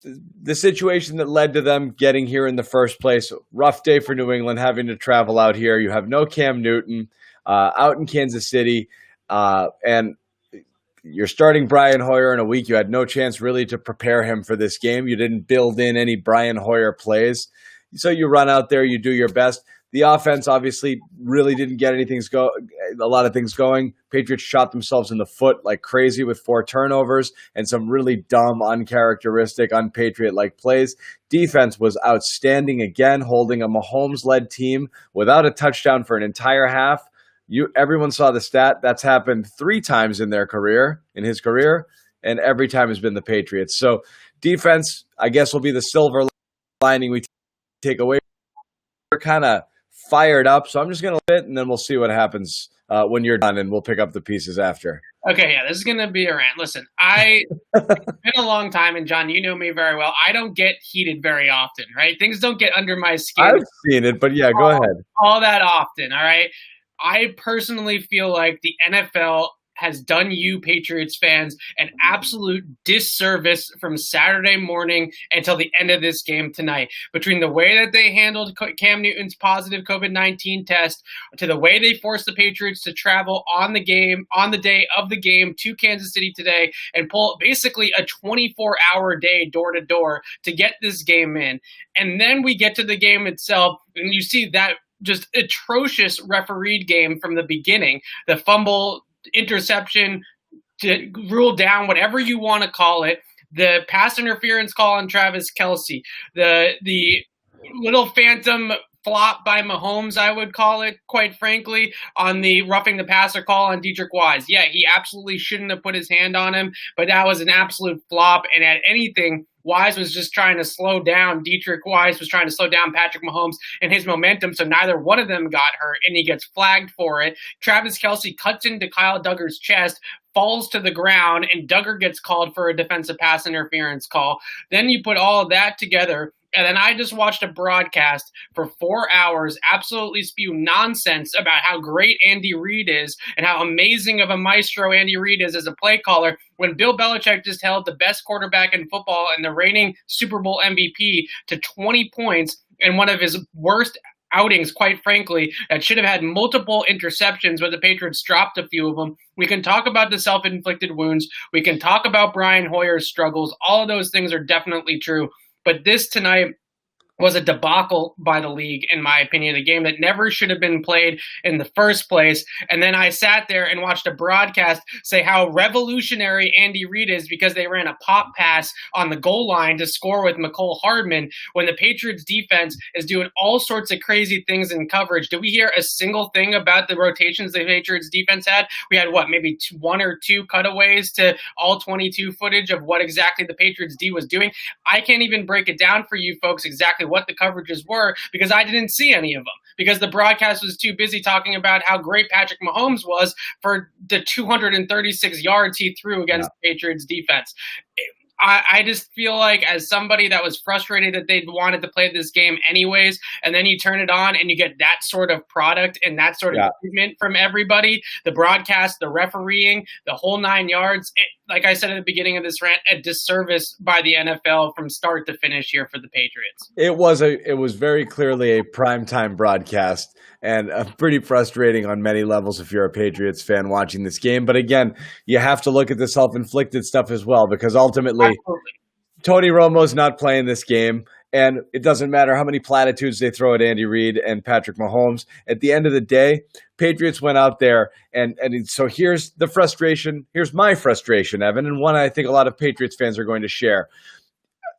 the situation that led to them getting here in the first place. Rough day for New England, having to travel out here. You have no Cam Newton out in Kansas City, and you're starting Brian Hoyer in a week. You had no chance really to prepare him for this game. You didn't build in any Brian Hoyer plays. So you run out there, you do your best. The offense obviously really didn't get a lot of things going. Patriots shot themselves in the foot like crazy with 4 turnovers and some really dumb, uncharacteristic, unpatriot-like plays. Defense was outstanding again, holding a Mahomes-led team without a touchdown for an entire half. Everyone saw the stat. That's happened 3 times in his career, and every time has been the Patriots. So defense, I guess, will be the silver lining we take away. We're kind of fired up, so I'm just going to let it, and then we'll see what happens when you're done, and we'll pick up the pieces after. Okay, yeah, this is going to be a rant. Listen, it's been a long time, and John, you know me very well. I don't get heated very often, right? Things don't get under my skin. I've seen it, but yeah, go ahead. All that often, all right? I personally feel like the NFL has done you Patriots fans an absolute disservice from Saturday morning until the end of this game tonight. Between the way that they handled Cam Newton's positive COVID-19 test, to the way they forced the Patriots to travel on the day of the game to Kansas City today and pull basically a 24-hour day door to door to get this game in. And then we get to the game itself and you see that just atrocious refereed game from the beginning. The fumble, interception, to rule down, whatever you want to call it, the pass interference call on Travis Kelce, the little phantom flop by Mahomes, I would call it, quite frankly, on the roughing the passer call on Cedric Wise. Yeah, he absolutely shouldn't have put his hand on him, but that was an absolute flop. And at anything, Wise was just trying to slow down. Dietrich Wise was trying to slow down Patrick Mahomes and his momentum, so neither one of them got hurt, and he gets flagged for it. Travis Kelce cuts into Kyle Duggar's chest, falls to the ground, and Duggar gets called for a defensive pass interference call. Then you put all of that together, and then I just watched a broadcast for 4 hours absolutely spew nonsense about how great Andy Reid is and how amazing of a maestro Andy Reid is as a play caller, when Bill Belichick just held the best quarterback in football and the reigning Super Bowl MVP to 20 points in one of his worst outings, quite frankly, that should have had multiple interceptions, but the Patriots dropped a few of them. We can talk about the self-inflicted wounds. We can talk about Brian Hoyer's struggles. All of those things are definitely true. But this tonight was a debacle by the league, in my opinion, a game that never should have been played in the first place. And then I sat there and watched a broadcast say how revolutionary Andy Reid is because they ran a pop pass on the goal line to score with McCole Hardman when the Patriots defense is doing all sorts of crazy things in coverage. Did we hear a single thing about the rotations the Patriots defense had? We had maybe 1 or 2 cutaways to all 22 footage of what exactly the Patriots D was doing. I can't even break it down for you folks exactly what the coverages were because I didn't see any of them because the broadcast was too busy talking about how great Patrick Mahomes was for the 236 yards he threw against the Patriots defense. I just feel like as somebody that was frustrated that they wanted to play this game anyways, and then you turn it on and you get that sort of product and that sort of treatment from everybody, the broadcast, the refereeing, the whole 9 yards, like I said at the beginning of this rant, a disservice by the NFL from start to finish here for the Patriots. It was very clearly a primetime broadcast and pretty frustrating on many levels if you're a Patriots fan watching this game. But again, you have to look at the self-inflicted stuff as well because ultimately Tony Romo's not playing this game. And it doesn't matter how many platitudes they throw at Andy Reid and Patrick Mahomes. At the end of the day, Patriots went out there, and so here's the frustration. Here's my frustration, Evan, and one I think a lot of Patriots fans are going to share.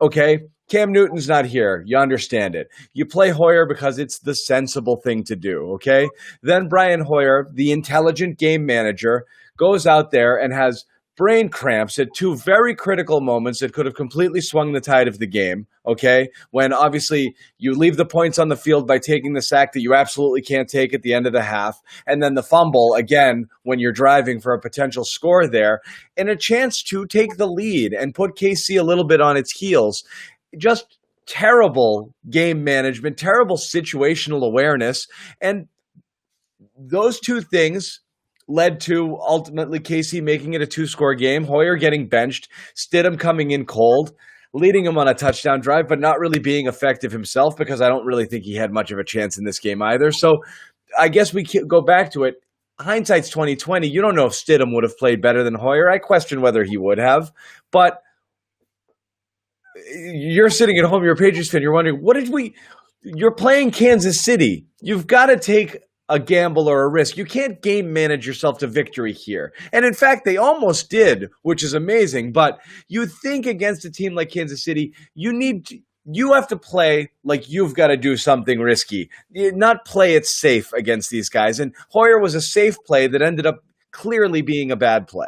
Okay, Cam Newton's not here. You understand it. You play Hoyer because it's the sensible thing to do, okay? Then Brian Hoyer, the intelligent game manager, goes out there and has brain cramps at 2 very critical moments that could have completely swung the tide of the game, okay? When obviously you leave the points on the field by taking the sack that you absolutely can't take at the end of the half, and then the fumble, again, when you're driving for a potential score there, and a chance to take the lead and put KC a little bit on its heels. Just terrible game management, terrible situational awareness, and those 2 things led to ultimately KC making it a 2-score game, Hoyer getting benched, Stidham coming in cold. leading him on a touchdown drive, but not really being effective himself because I don't really think he had much of a chance in this game either. So I guess we go back to it. Hindsight's 2020. You don't know if Stidham would have played better than Hoyer. I question whether he would have, but you're sitting at home, you're a Patriots fan, you're wondering, you're playing Kansas City. You've got to take a gamble or a risk. You can't game manage yourself to victory here. And in fact, they almost did, which is amazing. But you think against a team like Kansas City, you have to play like you've got to do something risky, not play it safe against these guys. And Hoyer was a safe play that ended up clearly being a bad play.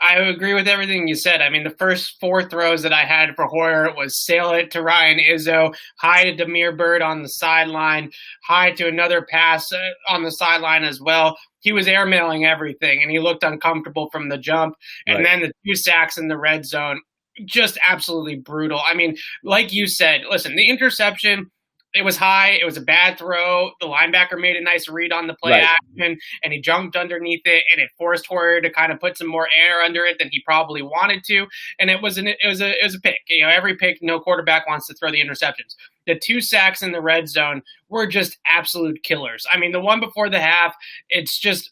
I agree with everything you said. I mean, the first 4 throws that I had for Hoyer was sail it to Ryan Izzo, high to Damiere Byrd on the sideline, high to another pass on the sideline as well. He was airmailing everything, and he looked uncomfortable from the jump. And Right. then the 2 sacks in the red zone, just absolutely brutal. I mean, like you said, listen, the interception, it was high. It was a bad throw. The linebacker made a nice read on the play Right. action, and he jumped underneath it, and it forced Hoyer to kind of put some more air under it than he probably wanted to. And it was a pick. You know, every pick, no quarterback wants to throw the interceptions. The 2 sacks in the red zone were just absolute killers. I mean, the one before the half, it's just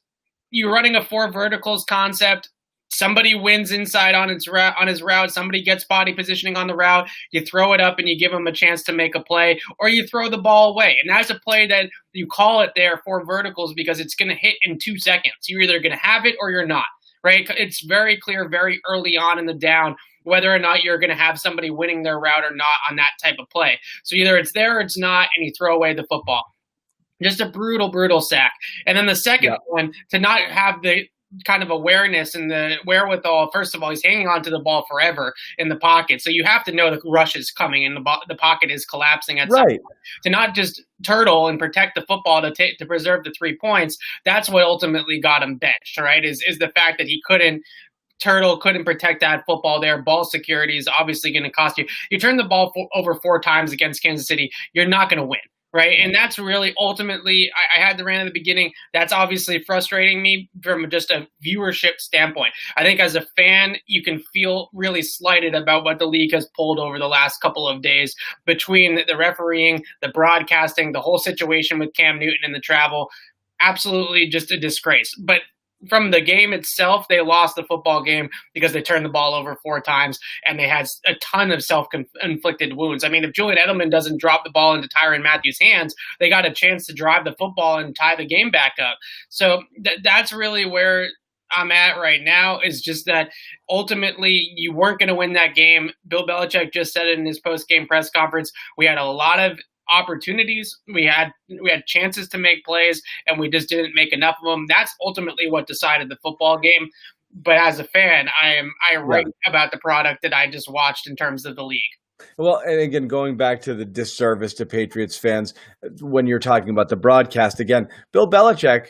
you're running a 4 verticals concept. Somebody wins inside on his route. Somebody gets body positioning on the route. You throw it up and you give them a chance to make a play, or you throw the ball away. And that's a play that you call it there for verticals because it's going to hit in 2 seconds. You're either going to have it or you're not, right? It's very clear very early on in the down whether or not you're going to have somebody winning their route or not on that type of play. So either it's there or it's not, and you throw away the football. Just a brutal, brutal sack. And then the second one, to not have the kind of awareness and the wherewithal. First of all, he's hanging on to the ball forever in the pocket. So you have to know the rush is coming and the pocket is collapsing at some point. To not just turtle and protect the football to preserve the 3 points, that's what ultimately got him benched, right? Is the fact that he couldn't protect that football there. Ball security is obviously going to cost you. You turn the ball over 4 times against Kansas City, you're not going to win. Right. And that's really ultimately, I had the rant at the beginning. That's obviously frustrating me from just a viewership standpoint. I think as a fan, you can feel really slighted about what the league has pulled over the last couple of days between the refereeing, the broadcasting, the whole situation with Cam Newton and the travel. Absolutely just a disgrace. But from the game itself, they lost the football game because they turned the ball over 4 times and they had a ton of self-inflicted wounds. I mean, if Julian Edelman doesn't drop the ball into Tyrann Mathieu's hands, they got a chance to drive the football and tie the game back up. So that's really where I'm at right now, is just that ultimately you weren't going to win that game. Bill Belichick just said it in his post-game press conference. We had a lot of opportunities. We had chances to make plays, and we just didn't make enough of them. That's ultimately what decided the football game. But as a fan, I write about the product that I just watched in terms of the league. Well, and again, going back to the disservice to Patriots fans, when you're talking about the broadcast, again, Bill Belichick,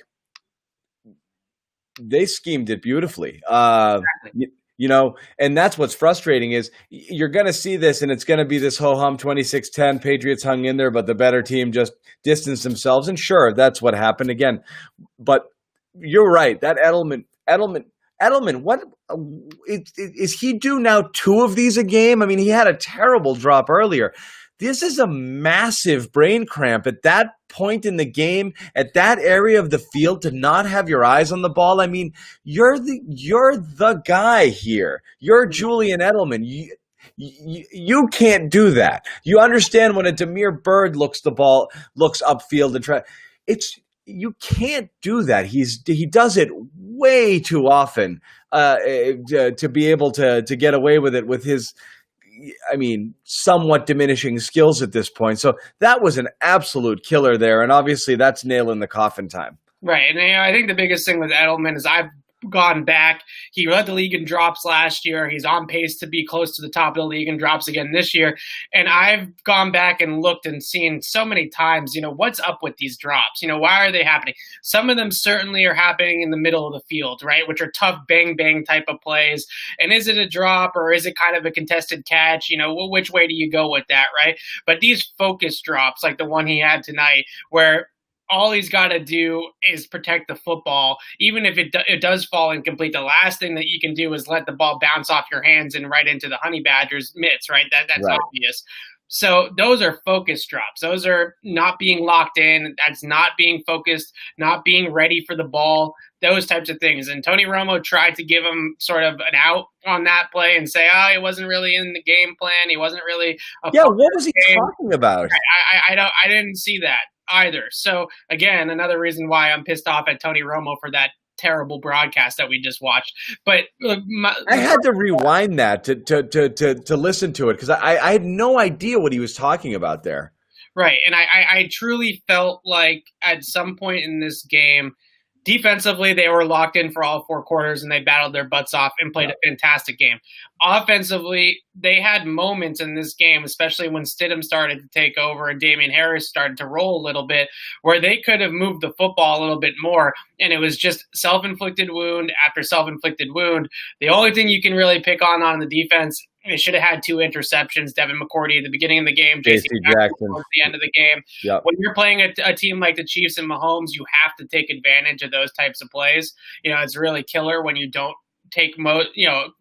they schemed it beautifully. Exactly. You know, and that's what's frustrating is you're going to see this, and it's going to be this ho-hum 26-10. Patriots hung in there, but the better team just distanced themselves. And sure, that's what happened again. But you're right. That Edelman, what is he due now 2 of these a game? I mean, he had a terrible drop earlier. This is a massive brain cramp at that point in the game, at that area of the field, to not have your eyes on the ball. I mean, you're the guy here. You're Julian Edelman. You can't do that. You understand when a Damiere Byrd looks upfield and try. You can't do that. He does it way too often to be able to get away with it with his, I mean, somewhat diminishing skills at this point. So that was an absolute killer there. And obviously that's nail in the coffin time. Right. And I think the biggest thing with Edelman is I've gone back. He led the league in drops last year. He's on pace to be close to the top of the league in drops again this year. And I've gone back and looked and seen so many times, what's up with these drops? Why are they happening? Some of them certainly are happening in the middle of the field, right? Which are tough bang bang type of plays. And is it a drop or is it kind of a contested catch? Which way do you go with that, right? But these focus drops, like the one he had tonight, where all he's got to do is protect the football. Even if it does fall incomplete, the last thing that you can do is let the ball bounce off your hands and right into the Honey Badger's mitts, right? That's Right. obvious. So those are focus drops. Those are not being locked in. That's not being focused, not being ready for the ball, those types of things. And Tony Romo tried to give him sort of an out on that play and say, oh, he wasn't really in the game plan. He wasn't really what was he talking about? I didn't see that either. So again, another reason why I'm pissed off at Tony Romo for that terrible broadcast that we just watched. But look, I had to rewind that to listen to it because I had no idea what he was talking about there. Right, and I truly felt like at some point in this game, defensively, they were locked in for all 4 quarters and they battled their butts off and played a fantastic game. Offensively, they had moments in this game, especially when Stidham started to take over and Damian Harris started to roll a little bit, where they could have moved the football a little bit more. And it was just self-inflicted wound after self-inflicted wound. The only thing you can really pick on the defense, they should have had 2 interceptions. Devin McCourty at the beginning of the game, J.C. Jackson at the end of the game. Yep. When you're playing a team like the Chiefs and Mahomes, you have to take advantage of those types of plays. It's really killer when you don't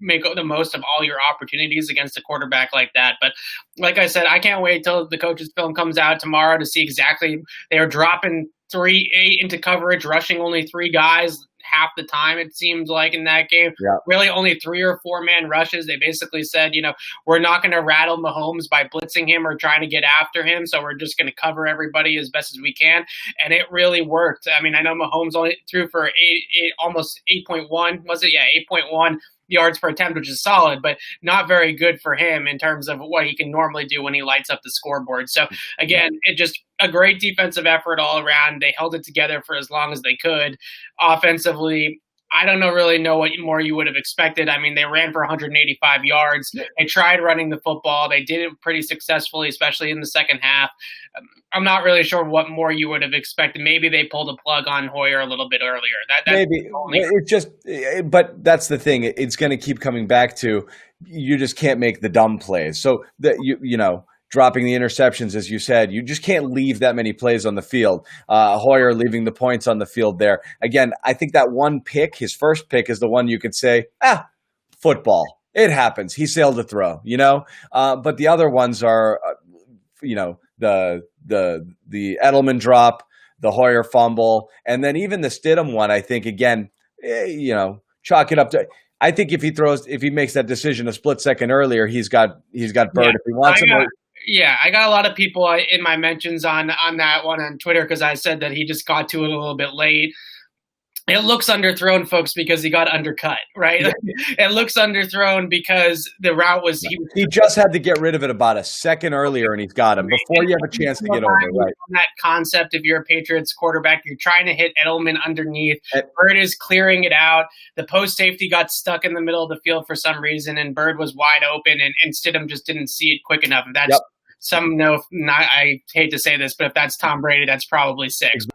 make the most of all your opportunities against a quarterback like that. But like I said, I can't wait till the coach's film comes out tomorrow to see exactly. They are dropping 3-8 into coverage, rushing only 3 guys half the time, it seems like, in that game. Yeah. Really only 3 or 4 man rushes. They basically said, we're not going to rattle Mahomes by blitzing him or trying to get after him, so we're just going to cover everybody as best as we can. And it really worked. I mean, I know Mahomes only threw for almost 8.1, was it? Yeah, 8.1 yards per attempt, which is solid, but not very good for him in terms of what he can normally do when he lights up the scoreboard. So again, it just a great defensive effort all around. They held it together for as long as they could. Offensively, I don't really know what more you would have expected. I mean, they ran for 185 yards. They tried running the football. They did it pretty successfully, especially in the second half. I'm not really sure what more you would have expected. Maybe they pulled a plug on Hoyer a little bit earlier. Maybe. But that's the thing. It's going to keep coming back to you just can't make the dumb plays. So that dropping the interceptions, as you said, you just can't leave that many plays on the field. Hoyer leaving the points on the field there. Again, I think that one pick, his first pick, is the one you could say, football. It happens. He sailed to throw, But the other ones are, the Edelman drop, the Hoyer fumble, and then even the Stidham one, I think, again, chalk it up to – I think if he makes that decision a split second earlier, he's got Bird if he wants him. Yeah, I got a lot of people in my mentions on that one on Twitter because I said that he just got to it a little bit late. It looks underthrown, folks, because he got undercut, right? It looks underthrown because the route was he just had to get rid of it about a second earlier, and he's got him before you have a chance to get over it. Right? That concept, if you're a Patriots quarterback, you're trying to hit Edelman underneath. Bird is clearing it out. The post safety got stuck in the middle of the field for some reason, and Bird was wide open, and Stidham just didn't see it quick enough. That's I hate to say this, but if that's Tom Brady, that's probably 6.